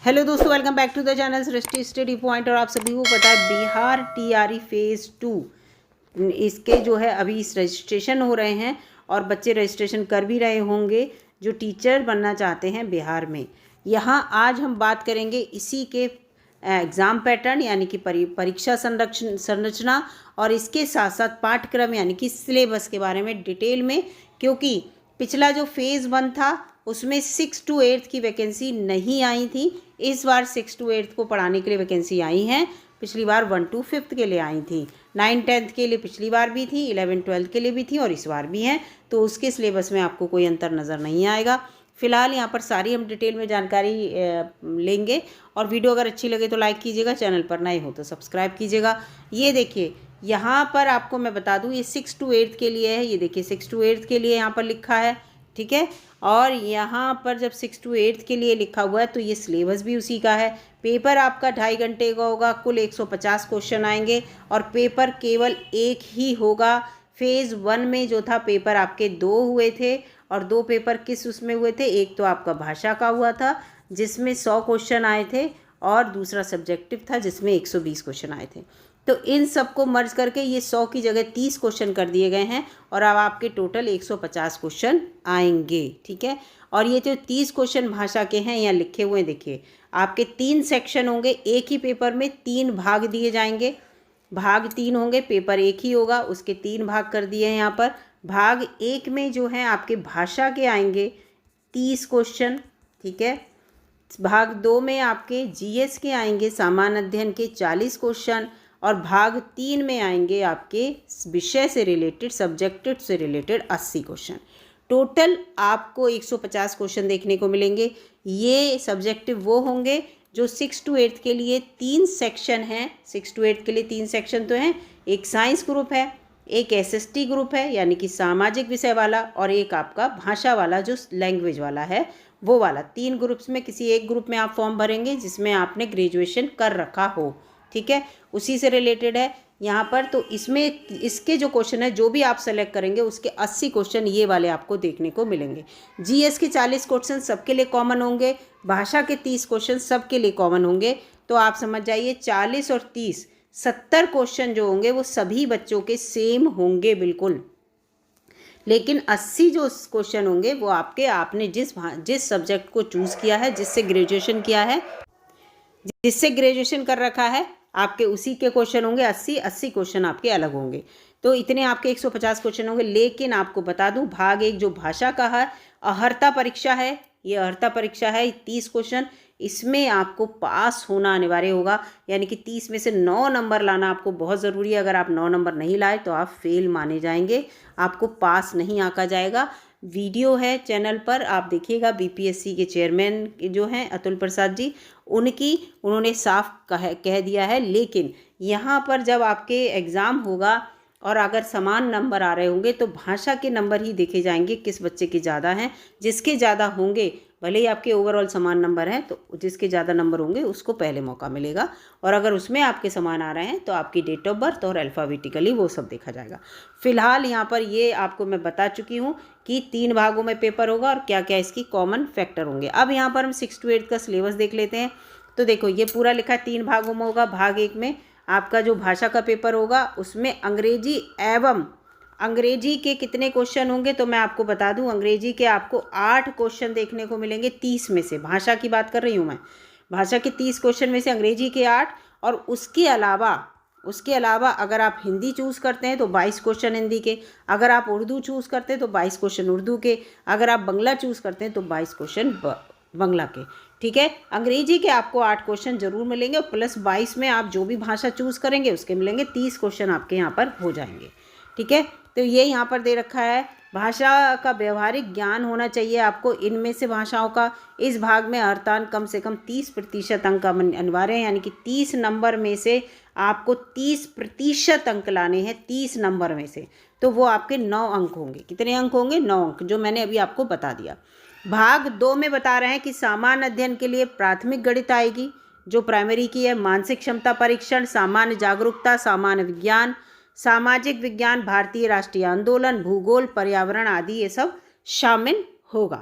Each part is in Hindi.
हेलो दोस्तों, welcome back to the channel Srishti study point. और आप सभी को पता है बिहार टीआरई फेज़ 2 इसके जो है अभी रजिस्ट्रेशन हो रहे हैं और बच्चे रजिस्ट्रेशन कर भी रहे होंगे जो टीचर बनना चाहते हैं बिहार में। यहाँ आज हम बात करेंगे इसी के एग्ज़ाम पैटर्न यानी कि परीक्षा संरचना और इसके साथ साथ पाठ्यक्रम यानी कि सिलेबस के बारे में डिटेल में, क्योंकि पिछला जो फेज़ 1 था उसमें 6 to 8 की वैकेंसी नहीं आई थी। इस बार 6 to 8 को पढ़ाने के लिए वैकेंसी आई हैं। पिछली बार 1 to 5 के लिए आई थी, 9-10 के लिए पिछली बार भी थी, 11-12 के लिए भी थी और इस बार भी हैं। तो उसके सिलेबस में आपको कोई अंतर नज़र नहीं आएगा। फ़िलहाल यहाँ पर सारी हम डिटेल में जानकारी लेंगे। और वीडियो अगर अच्छी लगे तो लाइक कीजिएगा, चैनल पर नए हो तो सब्सक्राइब कीजिएगा। ये देखिए यहाँ पर आपको मैं बता दूँ, ये 6 to 8 के लिए है। ये देखिए 6 to 8 के लिए यहाँ पर लिखा है, ठीक है। और यहाँ पर जब 6 to 8 के लिए लिखा हुआ है तो ये सिलेबस भी उसी का है। पेपर आपका 2.5 घंटे का होगा, कुल 150 क्वेश्चन आएंगे और पेपर केवल एक ही होगा। फेज़ 1 में जो था पेपर आपके 2 हुए थे और 2 पेपर किस उसमें हुए थे, एक तो आपका भाषा का हुआ था जिसमें 100 क्वेश्चन आए थे और दूसरा सब्जेक्टिव था जिसमें 120 क्वेश्चन आए थे। तो इन सबको मर्ज करके ये 100 की जगह 30 क्वेश्चन कर दिए गए हैं और अब आपके टोटल 150 क्वेश्चन आएंगे, ठीक है। और ये जो 30 क्वेश्चन भाषा के हैं यहाँ लिखे हुए हैं, देखिए आपके 3 सेक्शन होंगे। एक ही पेपर में 3 भाग दिए जाएंगे, भाग 3 होंगे, पेपर एक ही होगा, उसके 3 भाग कर दिए हैं यहाँ पर। भाग 1 में जो है आपके भाषा के आएंगे 30 क्वेश्चन, ठीक है। भाग 2 में आपके जीएस के आएंगे सामान्य अध्ययन के 40 क्वेश्चन और भाग 3 में आएंगे आपके विषय से रिलेटेड, सब्जेक्ट से रिलेटेड 80 क्वेश्चन। टोटल आपको 150 क्वेश्चन देखने को मिलेंगे। ये सब्जेक्टिव वो होंगे जो 6 to 8 के लिए 3 सेक्शन हैं। 6 to 8 के लिए 3 सेक्शन तो हैं, एक साइंस ग्रुप है, एक एसएसटी ग्रुप है यानी कि सामाजिक विषय वाला, और एक आपका भाषा वाला जो लैंग्वेज वाला है वो वाला। 3 ग्रुप्स में किसी एक ग्रुप में आप फॉर्म भरेंगे जिसमें आपने ग्रेजुएशन कर रखा हो, ठीक है, उसी से रिलेटेड है यहाँ पर। तो इसमें इसके जो क्वेश्चन है जो भी आप सेलेक्ट करेंगे उसके 80 क्वेश्चन ये वाले आपको देखने को मिलेंगे। जीएस के 40 क्वेश्चन सबके लिए कॉमन होंगे, भाषा के 30 क्वेश्चन सबके लिए कॉमन होंगे। तो आप समझ जाइए 40 और 30 70 क्वेश्चन जो होंगे वो सभी बच्चों के सेम होंगे बिल्कुल। लेकिन 80 जो क्वेश्चन होंगे वो आपने जिस सब्जेक्ट को चूज़ किया है, जिससे ग्रेजुएशन किया है, जिससे ग्रेजुएशन कर रखा है, आपके उसी के क्वेश्चन होंगे। 80 क्वेश्चन आपके अलग होंगे। तो इतने आपके 150 क्वेश्चन होंगे। लेकिन आपको बता दूं, भाग 1 जो भाषा का है, अर्हता परीक्षा है, ये अर्हता परीक्षा है 30 क्वेश्चन। इसमें आपको पास होना अनिवार्य होगा, यानी कि 30 में से 9 नंबर लाना आपको बहुत ज़रूरी है। अगर आप 9 नंबर नहीं लाए तो आप फेल माने जाएंगे, आपको पास नहीं आंका जाएगा। वीडियो है चैनल पर, आप देखिएगा। बीपीएससी के चेयरमैन जो हैं अतुल प्रसाद जी, उन्होंने साफ कह दिया है। लेकिन यहाँ पर जब आपके एग्ज़ाम होगा और अगर समान नंबर आ रहे होंगे तो भाषा के नंबर ही देखे जाएंगे किस बच्चे के ज़्यादा हैं। जिसके ज़्यादा होंगे, भले ही आपके ओवरऑल समान नंबर हैं, तो जिसके ज़्यादा नंबर होंगे उसको पहले मौका मिलेगा। और अगर उसमें आपके समान आ रहे हैं तो आपकी डेट ऑफ बर्थ और अल्फ़ाबेटिकली वो सब देखा जाएगा। फ़िलहाल यहाँ पर ये आपको मैं बता चुकी हूँ कि 3 भागों में पेपर होगा और क्या क्या इसकी कॉमन फैक्टर होंगे। अब यहाँ पर हम 6 to 8 का सिलेबस देख लेते हैं। तो देखो ये पूरा लिखा है 3 भागों में होगा। भाग 1 में आपका जो भाषा का पेपर होगा उसमें अंग्रेजी के कितने क्वेश्चन होंगे, तो मैं आपको बता दूं, अंग्रेजी के आपको 8 क्वेश्चन देखने को मिलेंगे 30 में से। भाषा की बात कर रही हूं मैं, भाषा के 30 क्वेश्चन में से अंग्रेजी के 8। और उसके अलावा अगर आप हिंदी चूज़ करते हैं तो 22 क्वेश्चन हिंदी के, अगर आप उर्दू चूज़ करते हैं तो 22 क्वेश्चन उर्दू के, अगर आप बांग्ला चूज़ करते हैं तो 22 क्वेश्चन बांग्ला के, ठीक है। अंग्रेजी के आपको 8 क्वेश्चन जरूर मिलेंगे और प्लस 22 में आप जो भी भाषा चूज़ करेंगे उसके मिलेंगे। 30 क्वेश्चन आपके यहाँ पर हो जाएंगे, ठीक है। तो ये यहाँ पर दे रखा है, भाषा का व्यवहारिक ज्ञान होना चाहिए आपको इनमें से भाषाओं का। इस भाग में अर्थान कम से कम 30% अंक अनिवार्य है, यानी कि 30 नंबर में से आपको 30% अंक लाने हैं 30 नंबर में से। तो वो आपके 9 अंक होंगे। कितने अंक होंगे? 9 अंक, जो मैंने अभी आपको बता दिया। भाग 2 में बता रहे हैं कि सामान्य अध्ययन के लिए प्राथमिक गणित आएगी जो प्राइमरी की है, मानसिक क्षमता परीक्षण, सामान्य जागरूकता, सामान्य विज्ञान, सामाजिक विज्ञान, भारतीय राष्ट्रीय आंदोलन, भूगोल, पर्यावरण आदि ये सब शामिल होगा।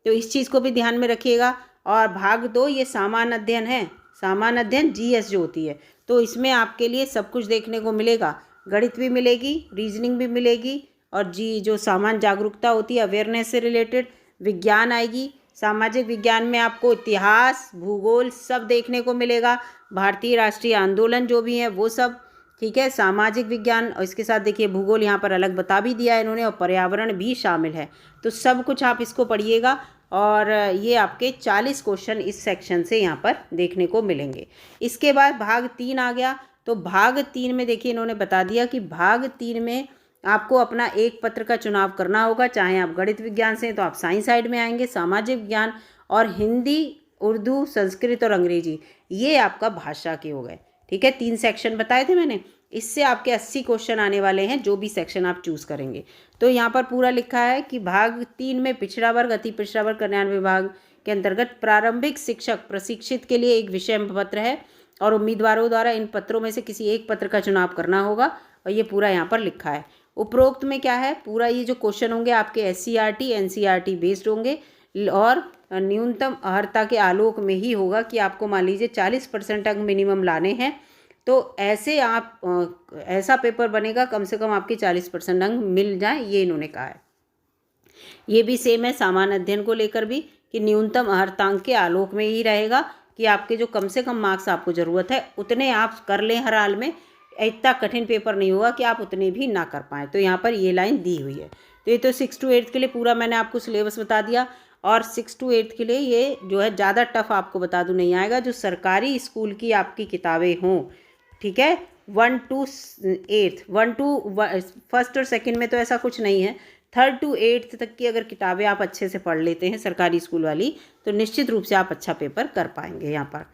तो इस चीज़ को भी ध्यान में रखिएगा। और भाग 2 ये सामान्य अध्ययन है, सामान्य अध्ययन जीएस जो होती है, तो इसमें आपके लिए सब कुछ देखने को मिलेगा। गणित भी मिलेगी, रीजनिंग भी मिलेगी, और जी जो सामान्य जागरूकता होती है अवेयरनेस से रिलेटेड, विज्ञान आएगी। सामाजिक विज्ञान में आपको इतिहास, भूगोल सब देखने को मिलेगा, भारतीय राष्ट्रीय आंदोलन जो भी हैं वो सब, ठीक है। सामाजिक विज्ञान, और इसके साथ देखिए भूगोल यहाँ पर अलग बता भी दिया है इन्होंने, और पर्यावरण भी शामिल है। तो सब कुछ आप इसको पढ़िएगा, और ये आपके 40 क्वेश्चन इस सेक्शन से यहाँ पर देखने को मिलेंगे। इसके बाद भाग 3 आ गया। तो भाग 3 में देखिए इन्होंने बता दिया कि भाग 3 में आपको अपना एक पत्र का चुनाव करना होगा, चाहे आप गणित विज्ञान से हैं तो आप साइंस साइड में आएंगे, सामाजिक विज्ञान और हिंदी, उर्दू, संस्कृत और अंग्रेजी, ये आपका भाषा के हो गए, ठीक है। 3 सेक्शन बताए थे मैंने, इससे आपके 80 क्वेश्चन आने वाले हैं जो भी सेक्शन आप चूज़ करेंगे। तो यहाँ पर पूरा लिखा है कि भाग 3 में पिछड़ा वर्ग, अति पिछड़ा वर्ग कल्याण विभाग के अंतर्गत प्रारंभिक शिक्षक प्रशिक्षित के लिए एक विषय पत्र है, और उम्मीदवारों द्वारा इन पत्रों में से किसी एक पत्र का चुनाव करना होगा, और ये पूरा यहाँ पर लिखा है। उपरोक्त में क्या है, पूरा ये जो क्वेश्चन होंगे आपके SCERT NCERT बेस्ड होंगे, और न्यूनतम अर्हता के आलोक में ही होगा कि आपको मान लीजिए 40% अंक मिनिमम लाने हैं, तो ऐसे आप ऐसा पेपर बनेगा कम से कम आपके 40% अंक मिल जाए, ये इन्होंने कहा है। ये भी सेम है सामान्य अध्ययन को लेकर भी, कि न्यूनतम अर्हतांक के आलोक में ही रहेगा, कि आपके जो कम से कम मार्क्स आपको ज़रूरत है उतने आप कर लें हर हाल में, इतना कठिन पेपर नहीं होगा कि आप उतने भी ना कर पाएँ। तो यहाँ पर ये लाइन दी हुई है। तो ये तो 6 to 8 के लिए पूरा मैंने आपको सिलेबस बता दिया, और 6 to 8 के लिए ये जो है ज़्यादा टफ आपको बता दूँ नहीं आएगा, जो सरकारी स्कूल की आपकी किताबें हों, ठीक है। 1 to 8, 1 to 1st और 2nd में तो ऐसा कुछ नहीं है, 3rd to 8th तक की अगर किताबें आप अच्छे से पढ़ लेते हैं सरकारी स्कूल वाली, तो निश्चित रूप से आप अच्छा पेपर कर पाएंगे यहाँ पर।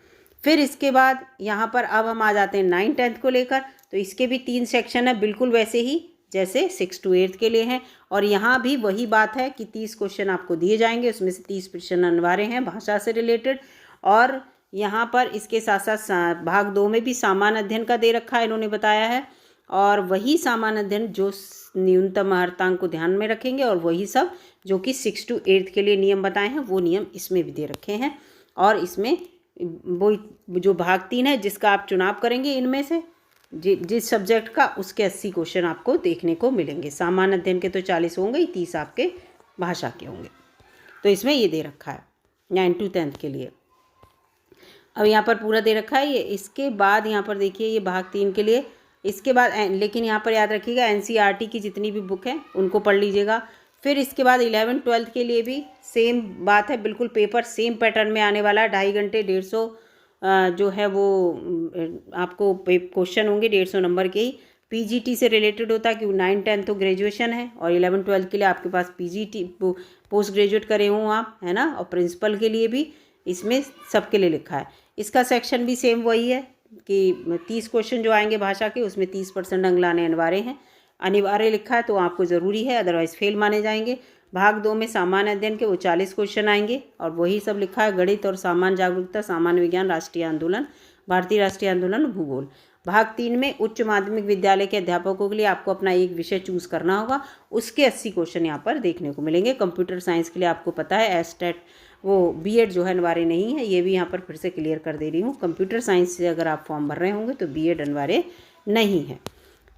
फिर इसके बाद यहाँ पर अब हम आ जाते हैं 9th 10th को लेकर। तो इसके भी 3 सेक्शन है, बिल्कुल वैसे ही जैसे 6 to 8 के लिए हैं, और यहाँ भी वही बात है कि 30 क्वेश्चन आपको दिए जाएंगे, उसमें से 30 क्वेश्चन अनिवार्य हैं भाषा से रिलेटेड। और यहाँ पर इसके साथ साथ भाग 2 में भी सामान्य अध्ययन का दे रखा है, इन्होंने बताया है, और वही सामान्य अध्ययन जो न्यूनतम अर्हतांक को ध्यान में रखेंगे, और वही सब जो कि 6 to 8 के लिए नियम बताए हैं वो नियम इसमें भी दे रखे हैं। और इसमें वो जो भाग 3 है जिसका आप चुनाव करेंगे इनमें से जिस सब्जेक्ट का, उसके 80 क्वेश्चन आपको देखने को मिलेंगे। सामान्य अध्ययन के तो 40 होंगे ही, 30 आपके भाषा के होंगे। तो इसमें ये दे रखा है 9th to 10th के लिए। अब यहाँ पर पूरा दे रखा है ये। इसके बाद यहाँ पर देखिए ये भाग 3 के लिए, इसके बाद लेकिन यहाँ पर याद रखिएगा NCERT की जितनी भी बुक है उनको पढ़ लीजिएगा। फिर इसके बाद 11th 12th के लिए भी सेम बात है, बिल्कुल पेपर सेम पैटर्न में आने वाला है। 2.5 घंटे 150 जो है वो आपको क्वेश्चन होंगे 150 नंबर के ही। PGT से रिलेटेड होता है कि 9th 10th तो ग्रेजुएशन है, और 11th 12th के लिए आपके पास PGT पोस्ट ग्रेजुएट करे हों आप, है ना। और प्रिंसिपल के लिए भी इसमें सबके लिए लिखा है। इसका सेक्शन भी सेम वही है कि 30 क्वेश्चन जो आएंगे भाषा के, उसमें 30% अंक लाने अनिवार्य हैं। अनिवार्य लिखा है तो आपको ज़रूरी है, अदरवाइज़ फेल माने जाएंगे। भाग 2 में सामान्य अध्ययन के वो 40 क्वेश्चन आएंगे, और वही सब लिखा है, गणित और सामान्य जागरूकता, सामान्य विज्ञान, राष्ट्रीय आंदोलन, भारतीय राष्ट्रीय आंदोलन, भूगोल। भाग 3 में उच्च माध्यमिक विद्यालय के अध्यापकों के लिए आपको अपना एक विषय चूज़ करना होगा, उसके 80 क्वेश्चन यहाँ पर देखने को मिलेंगे। कंप्यूटर साइंस के लिए आपको पता है एस्टेट वो BEd जो है अनिवार्य नहीं है, ये भी यहाँ पर फिर से क्लियर कर दे रही हूँ। कंप्यूटर साइंस से अगर आप फॉर्म भर रहे होंगे तो BEd अनिवार्य नहीं है।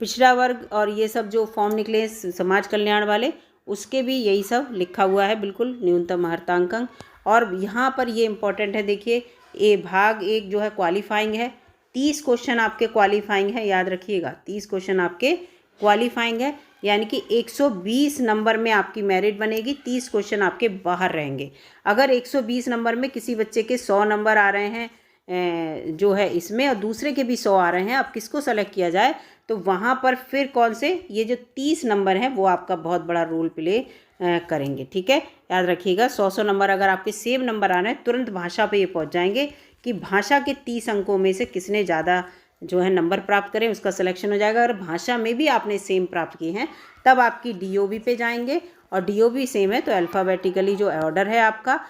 पिछड़ा वर्ग और ये सब जो फॉर्म निकले समाज कल्याण वाले, उसके भी यही सब लिखा हुआ है, बिल्कुल न्यूनतम अर्हतांक अंक। और यहाँ पर ये इम्पोर्टेंट है, देखिए ये भाग 1 जो है क्वालिफाइंग है, 30 क्वेश्चन आपके क्वालिफाइंग है, याद रखिएगा 30 क्वेश्चन आपके क्वालिफाइंग है, यानी कि 120 नंबर में आपकी मेरिट बनेगी, 30 क्वेश्चन आपके बाहर रहेंगे। अगर 120 नंबर में किसी बच्चे के 100 नंबर आ रहे हैं जो है इसमें, और दूसरे के भी 100 आ रहे हैं, अब किसको सेलेक्ट किया जाए, तो वहाँ पर फिर कौन से ये जो 30 नंबर हैं वो आपका बहुत बड़ा रोल प्ले करेंगे, ठीक है। याद रखिएगा 100 नंबर अगर आपके सेम नंबर आ रहे हैं, तुरंत भाषा पे ये पहुँच जाएंगे कि भाषा के 30 अंकों में से किसने ज़्यादा जो है नंबर प्राप्त करें, उसका सिलेक्शन हो जाएगा। अगर भाषा में भी आपने सेम प्राप्त किए हैं तब आपकी DOB पे जाएंगे, और DOB सेम है तो अल्फ़ाबेटिकली जो ऑर्डर है आपका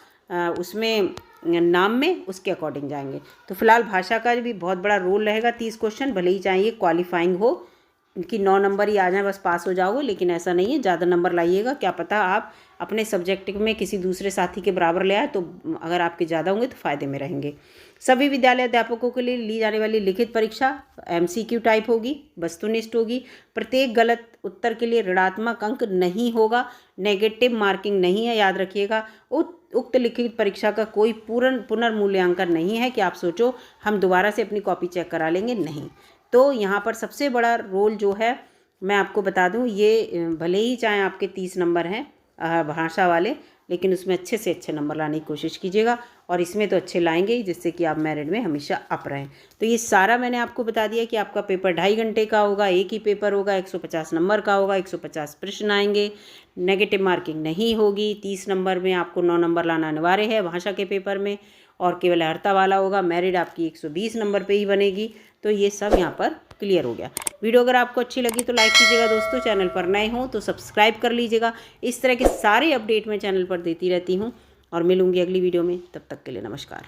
उसमें नाम में उसके अकॉर्डिंग जाएंगे। तो फिलहाल भाषा का भी बहुत बड़ा रोल रहेगा, 30 क्वेश्चन भले ही चाहिए क्वालिफाइंग हो, कि 9 नंबर ही आ जाए बस पास हो जाओगे, लेकिन ऐसा नहीं है, ज़्यादा नंबर लाइएगा। क्या पता आप अपने सब्जेक्ट में किसी दूसरे साथी के बराबर ले आए, तो अगर आपके ज़्यादा होंगे तो फ़ायदे में रहेंगे। सभी विद्यालय अध्यापकों के लिए ली जाने वाली लिखित परीक्षा MCQ टाइप होगी, वस्तुनिष्ठ होगी। प्रत्येक गलत उत्तर के लिए ऋणात्मक अंक नहीं होगा, नेगेटिव मार्किंग नहीं है, याद रखिएगा। उक्त लिखित परीक्षा का कोई पुनर्मूल्यांकन नहीं है कि आप सोचो हम दोबारा से अपनी कॉपी चेक करा लेंगे, नहीं। तो यहाँ पर सबसे बड़ा रोल जो है मैं आपको बता दूँ, ये भले ही चाहे आपके 30 नंबर हैं भाषा वाले, लेकिन उसमें अच्छे से अच्छे नंबर लाने की कोशिश कीजिएगा, और इसमें तो अच्छे लाएंगे ही, जिससे कि आप मेरिट में हमेशा अप रहें। तो ये सारा मैंने आपको बता दिया कि आपका पेपर 2.5 घंटे का होगा, एक ही पेपर होगा, 150 नंबर का होगा, 150 प्रश्न आएंगे, नेगेटिव मार्किंग नहीं होगी। 30 नंबर में आपको 9 नंबर लाना अनिवार्य है भाषा के पेपर में, और केवल अर्ता वाला होगा। मेरिट आपकी 120 नंबर पे ही बनेगी। तो ये सब यहाँ पर क्लियर हो गया। वीडियो अगर आपको अच्छी लगी तो लाइक कीजिएगा दोस्तों, चैनल पर नए हों तो सब्सक्राइब कर लीजिएगा। इस तरह के सारे अपडेट मैं चैनल पर देती रहती हूँ, और मिलूंगी अगली वीडियो में। तब तक के लिए नमस्कार।